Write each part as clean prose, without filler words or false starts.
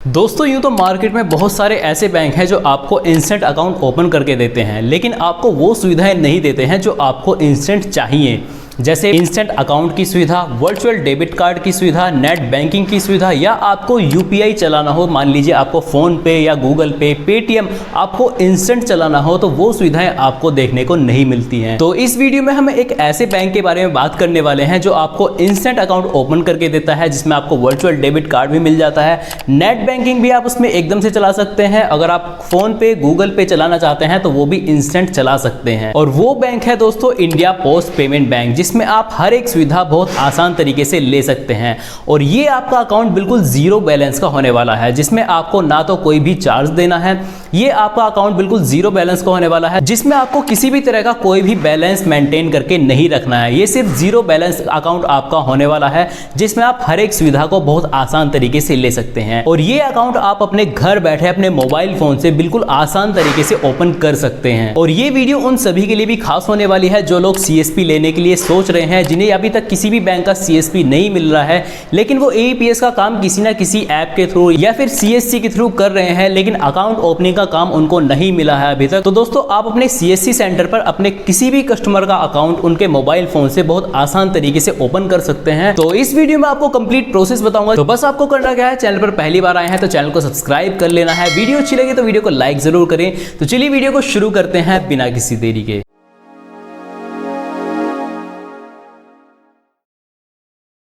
दोस्तों यूँ तो मार्केट में बहुत सारे ऐसे बैंक हैं जो आपको इंस्टेंट अकाउंट ओपन करके देते हैं, लेकिन आपको वो सुविधाएं नहीं देते हैं जो आपको इंस्टेंट चाहिए, जैसे इंस्टेंट अकाउंट की सुविधा, वर्चुअल डेबिट कार्ड की सुविधा, नेट बैंकिंग की सुविधा, या आपको यूपीआई चलाना हो। मान लीजिए आपको फ़ोन पे या गूगल पे, पेटीएम आपको इंस्टेंट चलाना हो, तो वो सुविधाएं आपको देखने को नहीं मिलती हैं। तो इस वीडियो में हम एक ऐसे बैंक के बारे में बात करने वाले हैं जो आपको इंस्टेंट अकाउंट ओपन करके देता है, जिसमें आपको वर्चुअल डेबिट कार्ड भी मिल जाता है, नेट बैंकिंग भी आप उसमें एकदम से चला सकते हैं। अगर आप फोन पे, गूगल पे चलाना चाहते हैं तो वो भी इंस्टेंट चला सकते हैं। और वो बैंक है दोस्तों इंडिया पोस्ट पेमेंट बैंक, जिसमें आप हर एक सुविधा बहुत आसान तरीके से ले सकते हैं। और ये आपका अकाउंट बिल्कुल जीरो बैलेंस का होने वाला है, जिसमें आपको ना तो कोई भी चार्ज देना है। ये आपका अकाउंट बिल्कुल जीरो बैलेंस का होने वाला है, जिसमें आपको किसी भी तरह का कोई भी बैलेंस मेंटेन करके नहीं रखना है। ये सिर्फ जीरो बैलेंस अकाउंट आपका होने वाला है, जिसमें आप हर एक सुविधा को बहुत आसान तरीके से ले सकते हैं। और ये अकाउंट आप अपने घर बैठे अपने मोबाइल फोन से बिल्कुल आसान तरीके से ओपन कर सकते हैं। और ये वीडियो उन सभी के लिए भी खास होने वाली है जो लोग सीएसपी लेने के लिए सोच रहे हैं, जिन्हें अभी तक किसी भी बैंक का सीएसपी नहीं मिल रहा है, लेकिन वो एईपीएस का काम किसी ना किसी ऐप के थ्रू या फिर सीएससी के थ्रू कर रहे हैं, लेकिन अकाउंट ओपनिंग का काम उनको नहीं मिला है अभी तक। तो दोस्तों आप अपने सीएससी सेंटर पर अपने किसी भी कस्टमर का अकाउंट उनके मोबाइल फोन से बहुत आसान तरीके से ओपन कर सकते हैं। तो इस वीडियो में आपको कंप्लीट प्रोसेस बताऊंगा। तो बस आपको करना क्या है, चैनल पर पहली बार आए हैं तो चैनल को सब्सक्राइब कर लेना है। वीडियो अच्छी लगी तो वीडियो को लाइक जरूर करें। तो चलिए वीडियो को शुरू करते हैं बिना किसी देरी के।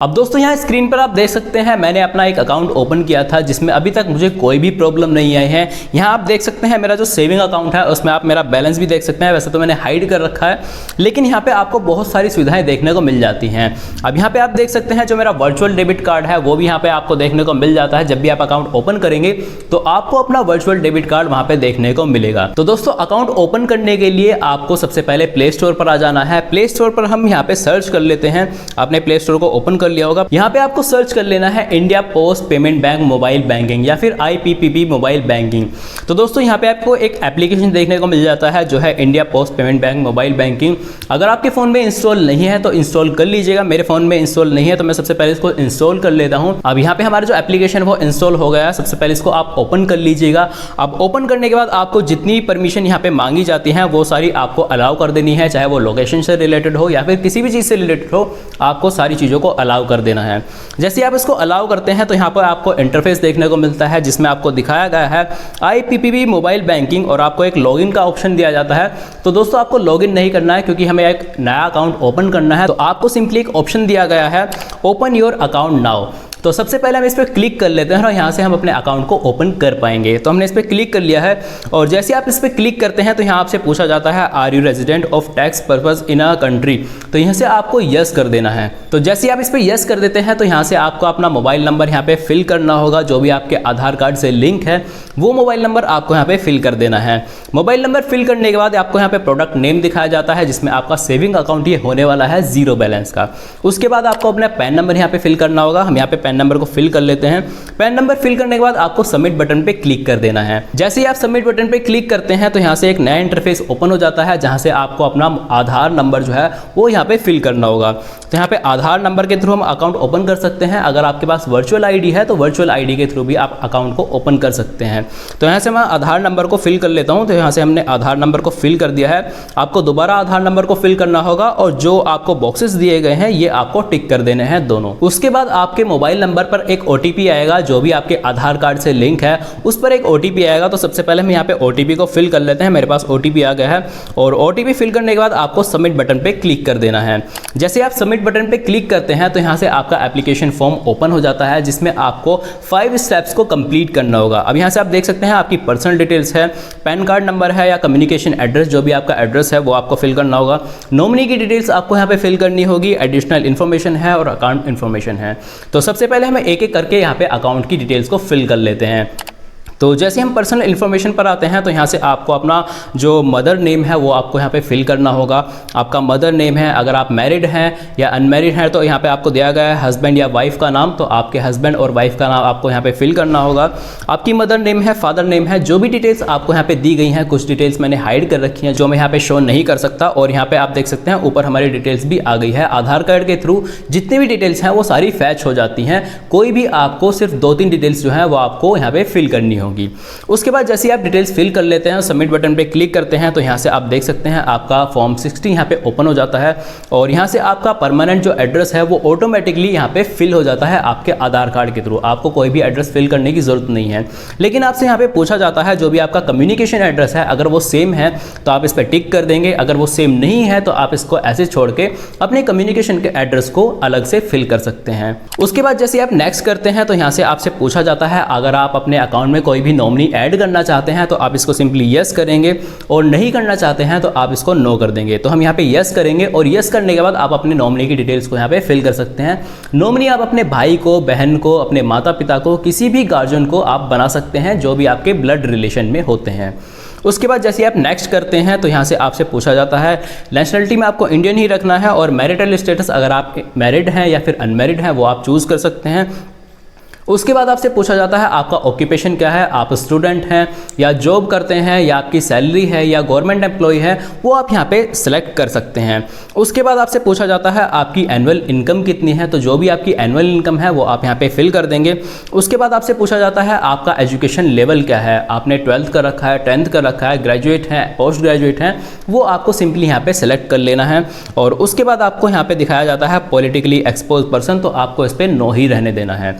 अब दोस्तों यहाँ स्क्रीन पर आप देख सकते हैं मैंने अपना एक अकाउंट ओपन किया था, जिसमें अभी तक मुझे कोई भी प्रॉब्लम नहीं आई है। यहाँ आप देख सकते हैं मेरा जो सेविंग अकाउंट है उसमें आप मेरा बैलेंस भी देख सकते हैं। वैसे तो मैंने हाइड कर रखा है, लेकिन यहाँ पे आपको बहुत सारी सुविधाएं देखने को मिल जाती हैं। अब यहाँ पे आप देख सकते हैं जो मेरा वर्चुअल डेबिट कार्ड है वो भी यहाँ पे आपको देखने को मिल जाता है। जब भी आप अकाउंट ओपन करेंगे तो आपको अपना वर्चुअल डेबिट कार्ड वहाँ पे देखने को मिलेगा। तो दोस्तों अकाउंट ओपन करने के लिए आपको सबसे पहले प्ले स्टोर पर आ जाना है। प्ले स्टोर पर हम यहाँ पे सर्च कर लेते हैं। आपने प्ले स्टोर को ओपन कर लिया होगा। यहाँ पे आपको सर्च कर लेना है India post payment bank mobile banking या फिर आईपीपीबी मोबाइल बैंकिंग। तो दोस्तों यहाँ पे आपको एक एप्लीकेशन देखने को मिल जाता है जो है India post payment bank mobile banking. अगर आपके फ़ोन में इंस्टॉल नहीं है तो इंस्टॉल कर लीजिएगा। मेरे फ़ोन में इंस्टॉल नहीं है तो मैं सबसे पहले इसको इंस्टॉल कर लेता हूँ। अब यहाँ पे हमारा जो एप्लीकेशन वो इंस्टॉल हो गया है। सबसे पहले इसको आप ओपन कर लीजिएगा। अब ओपन करने के बाद आपको जितनी परमिशन यहाँ पे मांगी जाती हैं वो सारी आपको अलाउ कर देनी है, चाहे वो लोकेशन से रिलेटेड हो या फिर किसी भी चीज़ से रिलेटेड हो, आपको सारी चीज़ों को अलाउ कर देना है। जैसे आप इसको अलाउ करते हैं तो यहाँ पर आपको इंटरफेस देखने को मिलता है, जिसमें आपको दिखाया गया है आईपीपीबी मोबाइल बैंकिंग और आपको एक लॉगिन का ऑप्शन दिया जाता है। तो दोस्तों आपको लॉगिन नहीं करना है क्योंकि हमें एक नया अकाउंट ओपन करना है। तो आपको सिंपली एक ऑप्शन दिया गया है ओपन योर अकाउंट नाउ। तो सबसे पहले हम इस पर क्लिक कर लेते हैं और यहाँ से हम अपने अकाउंट को ओपन कर पाएंगे। तो हमने इस पर क्लिक कर लिया है और जैसे आप इस पर क्लिक करते हैं तो यहाँ आपसे पूछा जाता है are you resident of tax purpose in a country. तो यहाँ से आपको यस कर देना है। तो जैसे आप इस पर यस कर देते हैं तो यहाँ से आपको अपना मोबाइल नंबर यहाँ पे फिल करना होगा। जो भी आपके आधार कार्ड से लिंक है वो मोबाइल नंबर आपको यहाँ पे फिल कर देना है। मोबाइल नंबर फिल करने के बाद आपको यहाँ पे प्रोडक्ट नेम दिखाया जाता है, जिसमें आपका सेविंग अकाउंट ये होने वाला है जीरो बैलेंस का। उसके बाद आपको अपना पैन नंबर यहाँ पे फिल करना होगा। हम यहाँ पे पैन नंबर को फिल कर लेते हैं। पैन नंबर फिल करने के बाद आपको सबमिट बटन पे क्लिक कर देना है। जैसे ही आप सबमिट बटन पे क्लिक करते हैं तो यहाँ से एक नया इंटरफेस ओपन हो जाता है, जहाँ से आपको अपना आधार नंबर जो है वो यहाँ पे फिल करना होगा। तो यहाँ पे आधार नंबर के थ्रू हम अकाउंट ओपन कर सकते हैं। अगर आपके पास वर्चुअल आईडी है तो वर्चुअल आईडी के थ्रू भी आप अकाउंट को ओपन कर सकते हैं। तो यहाँ से मैं आधार नंबर को फिल कर लेता हूँ। तो यहाँ से हमने आधार नंबर को फिल कर दिया है। आपको दोबारा आधार नंबर को फिल करना होगा और जो आपको बॉक्सेस दिए गए हैं ये आपको टिक कर देने हैं दोनों। उसके बाद आपके मोबाइल नंबर पर एक ओटीपी आएगा, जो भी आपके आधार कार्ड से लिंक है उस पर एक ओटीपी आएगा। तो सबसे पहले हम यहाँ पे ओटीपी को फिल कर लेते हैं। मेरे पास ओटीपी आ गया है और ओटीपी फिल करने के बाद आपको सबमिट बटन पे क्लिक कर देना है। जैसे आप सबमिट बटन पे क्लिक करते हैं तो यहाँ से आपका एप्लीकेशन फॉर्म ओपन हो जाता है, जिसमें आपको 5 स्टेप्स को कंप्लीट करना होगा। अब यहाँ से आप देख सकते हैं आपकी पर्सनल डिटेल्स है, पैन कार्ड नंबर है या कम्युनिकेशन एड्रेस, जो भी आपका एड्रेस है वो आपको फिल करना होगा। नॉमिनी की डिटेल्स आपको यहाँ पे फिल करनी होगी, एडिशनल इन्फॉर्मेशन है और अकाउंट इन्फॉर्मेशन है। तो सबसे पहले हमें एक एक करके यहाँ पे अकाउंट की डिटेल्स को फिल कर लेते हैं। तो जैसे हम पर्सनल इन्फॉर्मेशन पर आते हैं तो यहाँ से आपको अपना जो मदर नेम है वो आपको यहाँ पे फिल करना होगा। आपका मदर नेम है, अगर आप मैरिड हैं या अनमैरिड हैं तो यहाँ पे आपको दिया गया है हस्बैंड या वाइफ का नाम, तो आपके हस्बैंड और वाइफ का नाम आपको यहाँ पे फिल करना होगा। आपकी मदर नेम है, फादर नेम है, जो भी डिटेल्स आपको यहाँ पे दी गई हैं, कुछ डिटेल्स मैंने हाइड कर रखी हैं जो मैं यहाँ पे शो नहीं कर सकता। और यहाँ पे आप देख सकते हैं ऊपर हमारी डिटेल्स भी आ गई है। आधार कार्ड के थ्रू जितनी भी डिटेल्स हैं वो सारी फैच हो जाती हैं, कोई भी आपको सिर्फ 2-3 डिटेल्स जो है वो आपको यहाँ पे फिल करनी होगी। उसके बाद जैसे आप डिटेल्स फिल कर लेते हैं, सबमिट बटन पे क्लिक करते हैं तो यहाँ से आप देख सकते हैं आपका फॉर्म 60 यहाँ पे ओपन हो जाता है और यहाँ से आपका परमानेंट जो एड्रेस है वो ऑटोमेटिकली यहाँ पे फिल हो जाता है आपके आधार कार्ड के थ्रू। आपको कोई भी एड्रेस फिल करने की जरूरत नहीं है, लेकिन आपसे यहाँ पे पूछा जाता है जो भी आपका कम्युनिकेशन एड्रेस है, अगर वो सेम है तो आप इस पर टिक कर देंगे, अगर वो सेम नहीं है तो आप इसको ऐसे छोड़ के अपने कम्युनिकेशन के एड्रेस को अलग से फिल कर सकते हैं। उसके बाद जैसे आप नेक्स्ट करते हैं तो यहाँ से आपसे पूछा जाता है अगर आप अपने अकाउंट में कोई भी नॉमिनी ऐड करना चाहते हैं तो आप इसको सिंपली यस करेंगे और नहीं करना चाहते हैं तो आप इसको नो कर देंगे। तो हम यहाँ पे यस करेंगे और यस करने के बाद आप अपने नॉमिनी की डिटेल्स को यहाँ पे फिल कर सकते हैं। नॉमिनी आप अपने भाई को, बहन को, अपने माता पिता को, किसी भी गार्जियन को आप बना सकते हैं जो भी आपके ब्लड रिलेशन में होते हैं। उसके बाद जैसे आप नेक्स्ट करते हैं तो यहाँ से आपसे पूछा जाता है नेशनलिटी में आपको इंडियन ही रखना है और मैरिटल स्टेटस अगर आप मैरिड हैं या फिर अनमैरिड हैं वो आप चूज़ कर सकते हैं। उसके बाद आपसे पूछा जाता है आपका ऑक्यूपेशन क्या है, आप स्टूडेंट हैं या जॉब करते हैं या आपकी सैलरी है या गवर्नमेंट एम्प्लॉय है, वो आप यहाँ पे सिलेक्ट कर सकते हैं। उसके बाद आपसे पूछा जाता है आपकी एनुअल इनकम कितनी है, तो जो भी आपकी एनुअल इनकम है वो आप यहाँ पे फिल कर देंगे। उसके बाद आपसे पूछा जाता है आपका एजुकेशन लेवल क्या है, आपने 12th कर रखा है, 10th कर रखा है, ग्रेजुएट है, पोस्ट ग्रेजुएट है, वो आपको सिंपली यहाँ पे सिलेक्ट कर लेना है। और उसके बाद आपको यहाँ पे दिखाया जाता है पॉलिटिकली एक्सपोज पर्सन, तो आपको इस पर नो ही रहने देना है।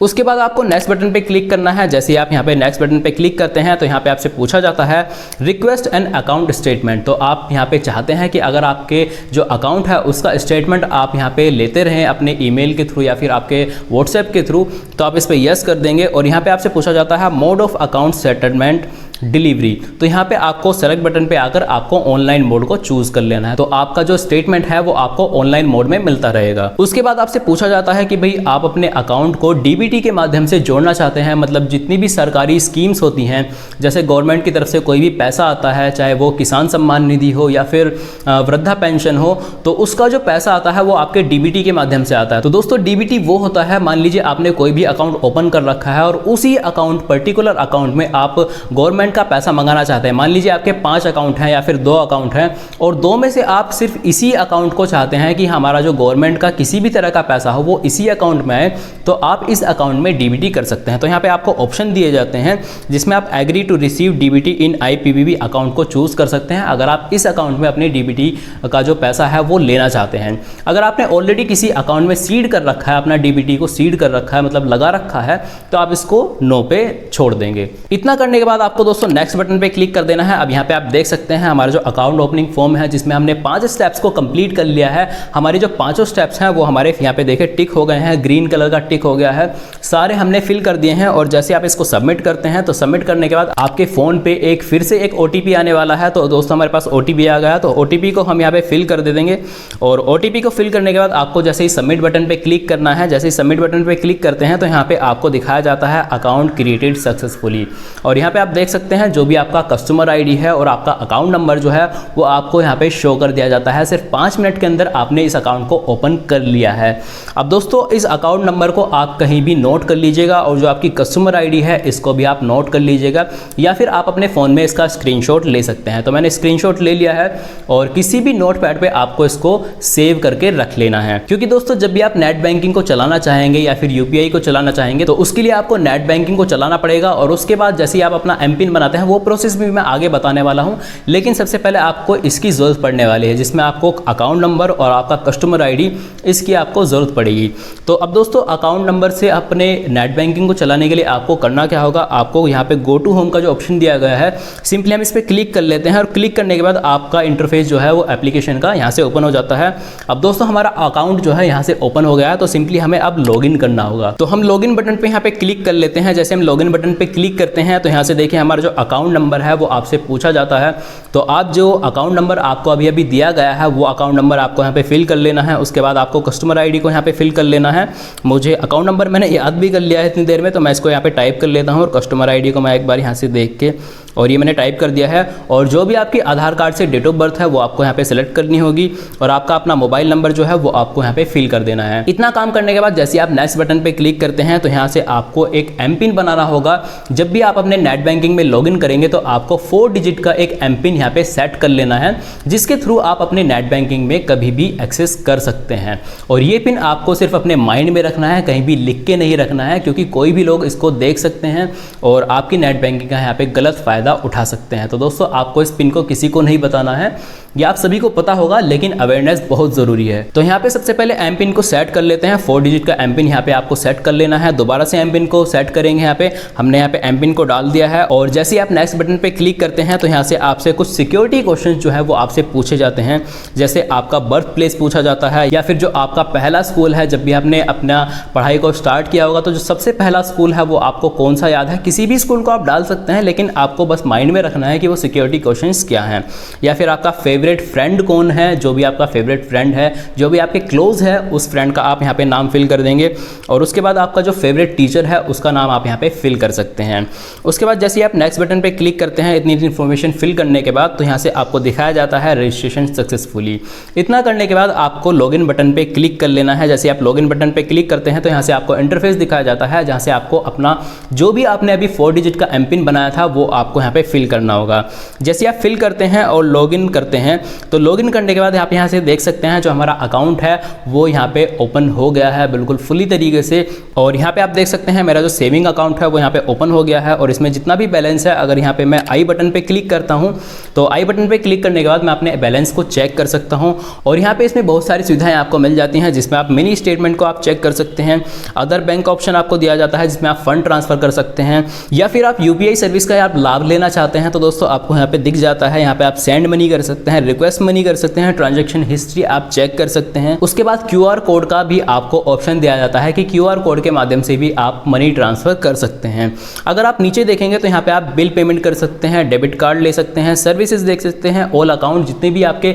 उसके बाद आपको नेक्स्ट बटन पे क्लिक करना है। जैसे ही आप यहाँ पे नेक्स्ट बटन पे क्लिक करते हैं तो यहाँ पे आपसे पूछा जाता है रिक्वेस्ट एन अकाउंट स्टेटमेंट, तो आप यहाँ पे चाहते हैं कि अगर आपके जो अकाउंट है उसका स्टेटमेंट आप यहाँ पे लेते रहें अपने ईमेल के थ्रू या फिर आपके व्हाट्सएप के थ्रू, तो आप इस पर यस कर देंगे। और यहाँ पे आपसे पूछा जाता है mode of account settlement delivery, तो यहाँ पे आपको सेलेक्ट बटन पे आकर आपको ऑनलाइन मोड को चूज कर लेना है, तो आपका जो स्टेटमेंट है वो आपको ऑनलाइन मोड में मिलता रहेगा। उसके बाद आपसे पूछा जाता है कि भाई आप अपने अकाउंट को डीबीटी के माध्यम से जोड़ना चाहते हैं, मतलब जितनी भी सरकारी स्कीम्स होती हैं, जैसे गवर्नमेंट की तरफ से कोई भी पैसा आता है, चाहे वो किसान सम्मान निधि हो या फिर वृद्धा पेंशन हो, तो उसका जो पैसा आता है वो आपके डीबीटी के माध्यम से आता है। तो दोस्तों डीबीटी वो होता है, मान लीजिए आपने कोई भी अकाउंट ओपन कर रखा है और उसी अकाउंट पर्टिकुलर अकाउंट में आप गवर्नमेंट का पैसा मंगाना चाहते हैं। मान लीजिए आपके 5 अकाउंट हैं या फिर 2 अकाउंट हैं और 2 में से आप सिर्फ इसी अकाउंट को चाहते हैं कि हमारा जो गवर्नमेंट का किसी भी तरह का पैसा हो वो इसी अकाउंट में आए, तो आप इस अकाउंट में डीबीटी कर सकते हैं। तो यहाँ पे आपको ऑप्शन दिए जाते हैं जिसमें आप agree to receive DBT in IPPB account को चूज कर सकते हैं अगर आप इस अकाउंट में अपनी डीबीटी का जो पैसा है वो लेना चाहते हैं। अगर आपने ऑलरेडी किसी अकाउंट में सीड कर रखा है, अपना डीबीटी को सीड कर रखा है, मतलब लगा रखा है, तो आप इसको नो पे छोड़ देंगे। इतना करने के बाद आपको दोस्तों नेक्स्ट बटन पे क्लिक कर देना है। अब यहाँ पे आप देख सकते हैं हमारा जो अकाउंट ओपनिंग फॉर्म है जिसमें हमने 5 स्टेप्स को कंप्लीट कर लिया है। हमारी जो 5 स्टेप्स हैं वो हमारे यहाँ पे देखे टिक हो गए हैं, ग्रीन कलर का टिक हो गया है, सारे हमने फिल कर दिए हैं। और जैसे आप इसको सबमिट करते हैं तो सबमिट करने के बाद आपके फोन पे फिर से एक ओटीपी आने वाला है। तो दोस्तों हमारे पास ओटीपी आ गया, तो ओटीपी को हम यहाँ पे फिल कर दे देंगे। और ओटीपी को फिल करने के बाद आपको जैसे ही सबमिट बटन पे क्लिक करना है, जैसे ही सबमिट बटन पे क्लिक करते हैं तो यहाँ पे आपको दिखाया जाता है अकाउंट क्रिएटेड सक्सेसफुली। और यहाँ पे आप देख सकते हैं जो भी आपका कस्टमर आईडी है और आपका अकाउंट नंबर जो है वो आपको यहाँ पे शो कर दिया जाता है। सिर्फ 5 मिनट के अंदर आपने इस अकाउंट को ओपन कर लिया है। अब दोस्तों इस अकाउंट नंबर को आप कहीं भी नोट कर लीजिएगा और जो आपकी कस्टमर आईडी है इसको भी आप नोट कर लीजिएगा, या फिर आप अपने फ़ोन में इसका स्क्रीनशॉट ले सकते हैं। तो मैंने स्क्रीनशॉट ले लिया है और किसी भी नोटपैड पे आपको इसको सेव करके रख लेना है, क्योंकि दोस्तों जब भी आप नेट बैंकिंग को चलाना चाहेंगे या फिर यूपीआई को चलाना चाहेंगे तो उसके लिए आपको नेट बैंकिंग को चलाना पड़ेगा। और उसके बाद जैसे ही आप अपना एमपिन बनाते हैं वो प्रोसेस भी मैं आगे बताने वाला हूं, लेकिन सबसे पहले आपको इसकी ज़रूरत पड़ने वाली है, जिसमें आपको अकाउंट नंबर और आपका कस्टमर आईडी इसकी आपको ज़रूरत पड़ेगी। तो अब दोस्तों अकाउंट नंबर से अपने नेट बैंकिंग को चलाने के लिए आपको करना क्या होगा, आपको यहाँ पे गो टू होम का जो ऑप्शन दिया गया है सिंपली हम इस पर क्लिक कर लेते हैं और क्लिक करने के बाद आपका इंटरफेस जो है वो एप्लीकेशन का यहाँ से ओपन हो जाता है। अब दोस्तों हमारा अकाउंट जो है यहाँ से ओपन हो गया है, तो सिंपली हमें अब लॉगिन करना होगा। तो हम लॉगिन बटन पे यहाँ पे क्लिक कर लेते हैं। जैसे हम लॉगिन बटन पे क्लिक करते हैं तो यहाँ से देखिए हमारा हमारा जो अकाउंट नंबर है वो आपसे पूछा जाता है। तो आप जो अकाउंट नंबर आपको अभी अभी दिया गया है वो अकाउंट नंबर आपको यहाँ पे फिल कर लेना है। उसके बाद आपको कस्टमर आईडी को यहाँ पे फिल कर लेना है। मुझे अकाउंट नंबर मैंने याद भी कर लिया है इतनी देर में, तो मैं इसको यहाँ पे टाइप कर लेता हूँ और कस्टमर आईडी को मैं एक बार यहाँ से देख के, और ये मैंने टाइप कर दिया है। और जो भी आपकी आधार कार्ड से डेट ऑफ बर्थ है वो आपको यहाँ पे सेलेक्ट करनी होगी और आपका अपना मोबाइल नंबर जो है वो आपको यहाँ पे फिल कर देना है। इतना काम करने के बाद जैसे आप नेक्स्ट बटन पे क्लिक करते हैं तो यहाँ से आपको एक एम पिन बनाना होगा। जब भी आप अपने नेट बैंकिंग में लॉगिन करेंगे तो आपको 4 डिजिट का एक एम पिन यहाँ पे सेट कर लेना है, जिसके थ्रू आप अपने नेट बैंकिंग में कभी भी एक्सेस कर सकते हैं। और ये पिन आपको सिर्फ अपने माइंड में रखना है, कहीं भी लिख के नहीं रखना है, क्योंकि कोई भी लोग इसको देख सकते हैं और आपकी नेट बैंकिंग का यहाँ पे गलत फायदा उठा सकते हैं। तो दोस्तों आपको इस पिन को किसी को नहीं बताना है, ये आप सभी को पता होगा, लेकिन अवेयरनेस बहुत जरूरी है। तो यहाँ पे सबसे पहले एम पिन को सेट कर लेते हैं। 4 डिजिट का एम पिन यहाँ पे आपको सेट कर लेना है। दोबारा से एम पिन को सेट करेंगे। यहाँ पे हमने यहाँ पे एम पिन को डाल दिया है और जैसे आप नेक्स्ट बटन पे क्लिक करते हैं तो यहाँ से आपसे कुछ सिक्योरिटी क्वेश्चन जो है वो आपसे पूछे जाते हैं। जैसे आपका बर्थ प्लेस पूछा जाता है, या फिर जो आपका पहला स्कूल है, जब भी आपने अपना पढ़ाई को स्टार्ट किया होगा तो जो सबसे पहला स्कूल है वो आपको कौन सा याद है। किसी भी स्कूल को आप डाल सकते हैं, लेकिन आपको बस माइंड में रखना है कि वो सिक्योरिटी क्वेश्चंस क्या हैं। या फिर आपका फेवरेट फ्रेंड कौन है, जो भी आपका फेवरेट फ्रेंड है, जो भी आपके क्लोज है, उस फ्रेंड का आप यहाँ पे नाम फिल कर देंगे। और उसके बाद आपका जो फेवरेट टीचर है उसका नाम आप यहाँ पे फिल कर सकते हैं। उसके बाद जैसे आप नेक्स्ट बटन पे क्लिक करते हैं, इतनी इन्फॉर्मेशन फिल करने के बाद तो यहाँ से आपको दिखाया जाता है रजिस्ट्रेशन सक्सेसफुली। इतना करने के बाद आपको लॉगिन बटन पे क्लिक कर लेना है। जैसे आप लॉगिन बटन पे क्लिक करते हैं तो यहाँ से आपको इंटरफेस दिखाया जाता है, जहाँ से आपको अपना जो भी आपने अभी 4 डिजिट का एम पिन बनाया था वो आपको यहाँ पे फिल करना होगा। जैसे आप फिल करते हैं और लॉगिन करते हैं तो लॉगिन करने के बाद आप यहाँ से देख सकते हैं जो हमारा अकाउंट है वो यहाँ पे ओपन हो गया है बिल्कुल फुली तरीके से। और यहाँ पे आप देख सकते हैं मेरा जो सेविंग अकाउंट है वो यहाँ पे ओपन हो गया है और इसमें जितना भी बैलेंस है, अगर यहाँ पे मैं आई बटन पे क्लिक करता हूँ तो आई बटन पे क्लिक करने के बाद मैं अपने बैलेंस को चेक कर सकता हूँ। और यहाँ पे इसमें बहुत सारी सुविधाएं आपको मिल जाती हैं, जिसमें आप मिनी स्टेटमेंट को आप चेक कर सकते हैं। अदर बैंक ऑप्शन आपको दिया जाता है जिसमें आप फंड ट्रांसफर कर सकते हैं, या फिर आप यूपीआई सर्विस का आप लाभ लेना चाहते हैं तो दोस्तों आपको यहाँ पे दिख जाता है। यहाँ पे आप सेंड मनी कर सकते हैं, रिक्वेस्ट मनी कर सकते हैं, ट्रांजैक्शन हिस्ट्री आप चेक कर सकते हैं। उसके बाद क्यूआर कोड का भी आपको ऑप्शन दिया जाता है कि क्यूआर कोड के माध्यम से भी आप मनी ट्रांसफर कर सकते हैं। अगर आप नीचे देखेंगे तो यहाँ पे आप बिल पेमेंट कर सकते हैं, डेबिट कार्ड ले सकते हैं, सर्विसेज देख सकते हैं, ऑल अकाउंट जितने भी आपके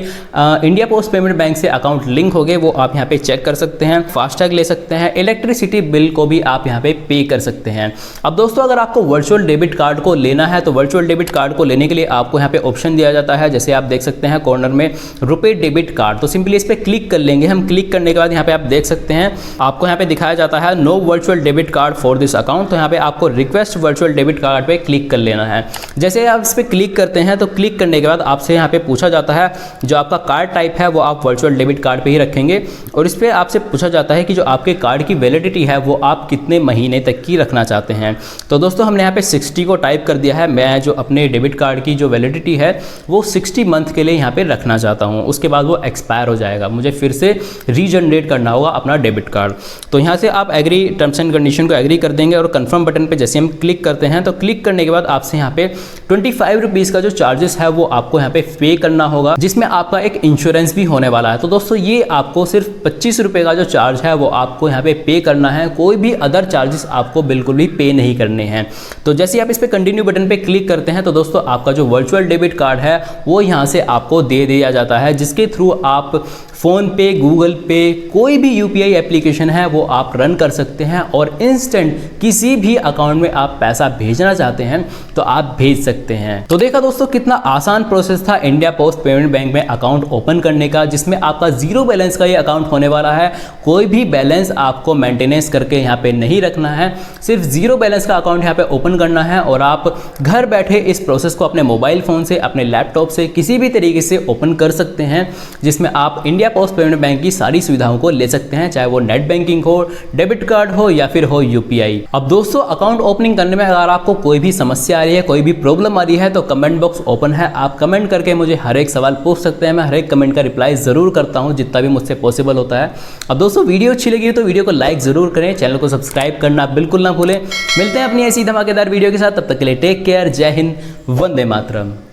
इंडिया पोस्ट पेमेंट बैंक से अकाउंट लिंक हो गए वो आप यहाँ पे चेक कर सकते हैं, फास्टैग ले सकते हैं, इलेक्ट्रिसिटी बिल को भी आप यहाँ पे पे कर सकते हैं। अब दोस्तों अगर आपको वर्चुअल डेबिट कार्ड को लेना है तो वर्चुअल डेबिट कार्ड को लेने के लिए आपको यहाँ पे ऑप्शन दिया जाता है। जैसे आप देख सकते हैं कॉर्नर में रुपए डेबिट कार्ड, तो सिंपली इस पे क्लिक कर लेंगे हम। क्लिक करने के बाद यहाँ पे आप देख सकते हैं आपको यहाँ पे दिखाया जाता है no virtual debit card for this account. तो यहाँ पे आपको रिक्वेस्ट वर्चुअल डेबिट कार्ड पे क्लिक कर लेना है। जैसे आप इस पे क्लिक करते हैं तो क्लिक करने के बाद आपसे यहाँ पे पूछा जाता है जो आपका कार्ड टाइप है वो आप वर्चुअल डेबिट कार्ड पे ही रखेंगे। और इस पे आपसे पूछा जाता है कि जो आपके कार्ड की वैलिडिटी है वो आप कितने महीने तक की रखना चाहते हैं। तो दोस्तों हमने यहाँ पे 60 को टाइप कर दिया है। मैं जो अपने डेबिट कार्ड की जो वैलिडिटी है वो 60 मंथ के लिए यहाँ पे रखना चाहता हूँ, उसके बाद वो एक्सपायर हो जाएगा, मुझे फिर से रीजनरेट करना होगा अपना डेबिट कार्ड। तो यहाँ से आप एग्री टर्म्स एंड कंडीशन को एग्री कर देंगे और कंफर्म बटन पे जैसे हम क्लिक करते हैं तो क्लिक करने के बाद आपसे यहाँ पे 25 रुपीज़ का जो चार्जेस है वो आपको यहाँ पे पे करना होगा, जिसमें आपका एक इंश्योरेंस भी होने वाला है। तो दोस्तों ये आपको सिर्फ 25 रुपये का जो चार्ज है वो आपको यहाँ पे करना है, कोई भी अदर चार्जेस आपको बिल्कुल भी पे नहीं करने हैं। तो जैसे आप इस पे कंटिन्यू बटन पे क्लिक करते हैं तो दोस्तों आपका जो वर्चुअल डेबिट कार्ड है वो यहाँ से आपको दे दिया जाता है, जिसके थ्रू आप फ़ोन पे, गूगल पे, कोई भी यूपीआई एप्लीकेशन है वो आप रन कर सकते हैं और इंस्टेंट किसी भी अकाउंट में आप पैसा भेजना चाहते हैं तो आप भेज सकते हैं। तो देखा दोस्तों कितना आसान प्रोसेस था इंडिया पोस्ट पेमेंट बैंक में अकाउंट ओपन करने का, जिसमें आपका जीरो बैलेंस का ये अकाउंट होने वाला है। कोई भी बैलेंस आपको मेंटेनेंस करके यहाँ पे नहीं रखना है, सिर्फ जीरो बैलेंस का अकाउंट यहाँ पे ओपन करना है और आप घर बैठे इस प्रोसेस को अपने मोबाइल फ़ोन से, अपने लैपटॉप से किसी भी तरीके से ओपन कर सकते हैं, जिसमें आप इंडिया पोस्ट पेमेंट बैंक की सारी सुविधाओं को ले सकते हैं, चाहे वो नेट बैंकिंग हो, डेबिट कार्ड हो या फिर हो यूपीआई। अब दोस्तों अकाउंट ओपनिंग करने में अगर आपको कोई भी समस्या आ रही है, कोई भी प्रॉब्लम आ रही है तो कमेंट बॉक्स ओपन है, आप कमेंट करके मुझे हर एक सवाल पूछ सकते हैं। मैं हर एक कमेंट का रिप्लाई जरूर करता हूं जितना भी मुझसे पॉसिबल होता है। अब दोस्तों वीडियो अच्छी लगी तो वीडियो को लाइक जरूर करें, चैनल को सब्सक्राइब करना बिल्कुल ना भूलें। मिलते हैं अपनी ऐसी धमाकेदार वीडियो के साथ, तब तक के लिए टेक केयर, जय हिंद, वंदे मातरम।